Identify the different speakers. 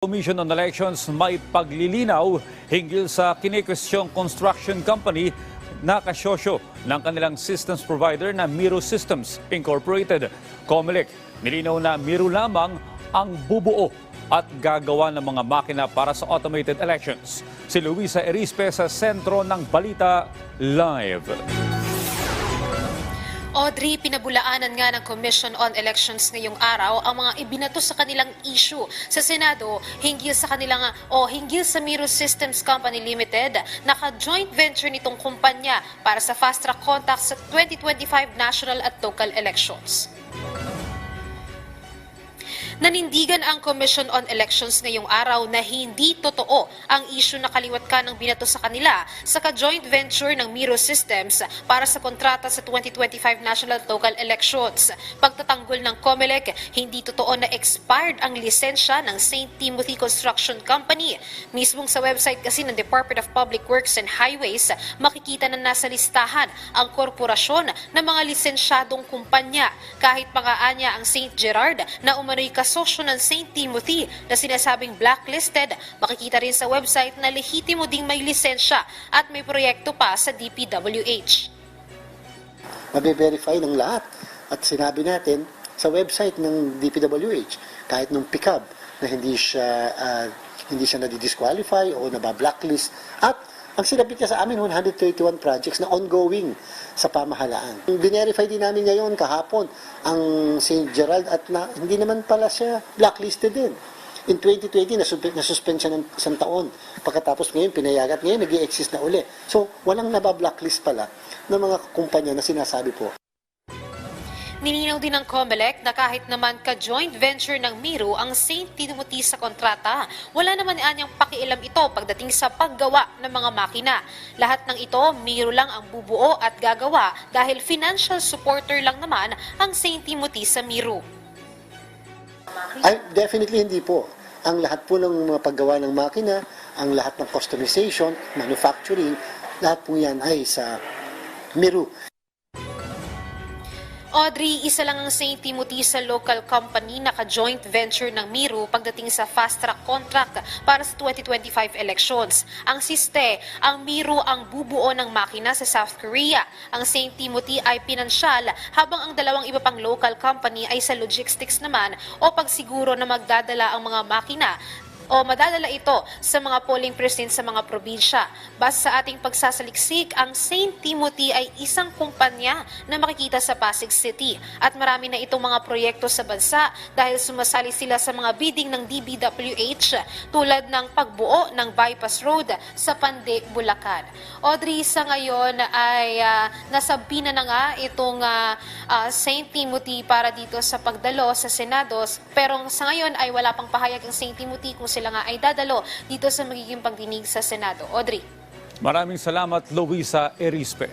Speaker 1: Commission on Elections may paglilinaw hinggil sa kinikwestyong construction company na kasyosyo ng kanilang systems provider na Miro Systems Incorporated. COMELEC, nilinaw na Miro lamang ang bubuo at gagawa ng mga makina para sa automated elections. Si Luisa Erispe sa sentro ng Balita Live.
Speaker 2: Audrey, pinabulaanan nga ng Commission on Elections ngayong araw ang mga ibinato sa kanilang issue sa Senado hinggil sa Miro Systems Company Limited, naka-joint venture nitong kumpanya para sa fast-track contact sa 2025 national at local elections. Nanindigan ang Commission on Elections ngayong araw na hindi totoo ang issue na kaliwat ka ng binato sa kanila sa ka-joint venture ng Miro Systems para sa kontrata sa 2025 national at local elections. Pagtatanggol ng COMELEC, hindi totoo na expired ang lisensya ng St. Timothy Construction Company. Mismong sa website kasi ng Department of Public Works and Highways, makikita na nasa listahan ang korporasyon ng mga lisensyadong kumpanya. Kahit pangaanya ang St. Gerard na umano'y kasosyo ng St. Timothy na sinasabing blacklisted, makikita rin sa website na lehitimo ding may lisensya at may proyekto pa sa DPWH.
Speaker 3: Mabe-verify ng lahat at sinabi natin sa website ng DPWH kahit nung pick-up na hindi siya nadi-disqualify o naba-blacklist at ang sinabit niya sa amin 131 projects na ongoing sa pamahalaan. Binerify din namin ngayon kahapon ang St. Gerald at hindi naman pala siya blacklisted din. In 2020, nasuspend siya ng isang taon. Pagkatapos ngayon, pinayagat ngayon, nag-i-exist na uli. So, walang naba-blacklist pala ng mga kumpanya na sinasabi po.
Speaker 2: Nilinaw din ng COMELEC na kahit naman ka-joint venture ng Miro ang St. Timothy sa kontrata, wala naman anyang pakialam ito pagdating sa paggawa ng mga makina. Lahat ng ito, Miro lang ang bubuo at gagawa dahil financial supporter lang naman ang St. Timothy sa Miro.
Speaker 3: Ay, definitely hindi po. Ang lahat po ng mga paggawa ng makina, ang lahat ng customization, manufacturing, lahat po yan ay sa Miro.
Speaker 2: Audrey, isa lang ang St. Timothy sa local company na ka-joint venture ng Miro pagdating sa fast-track contract para sa 2025 elections. Ang siste, ang Miro ang bubuo ng makina sa South Korea. Ang St. Timothy ay pinansyal habang ang dalawang iba pang local company ay sa logistics naman o pagsiguro na magdadala ang mga makina o madadala ito sa mga polling precinct sa mga probinsya. Base sa ating pagsasaliksik, ang St. Timothy ay isang kumpanya na makikita sa Pasig City at marami na itong mga proyekto sa bansa dahil sumasali sila sa mga bidding ng DPWH tulad ng pagbuo ng bypass road sa Pande, Bulacan. Audrey, sa ngayon ay nasabi na nga itong St. Timothy para dito sa pagdalo sa Senado, pero sa ngayon ay wala pang pahayag ang St. Timothy kung sila nga ay dadalo dito sa magiging pagdinig sa Senado. Audrey.
Speaker 1: Maraming salamat, Luisa Erispe.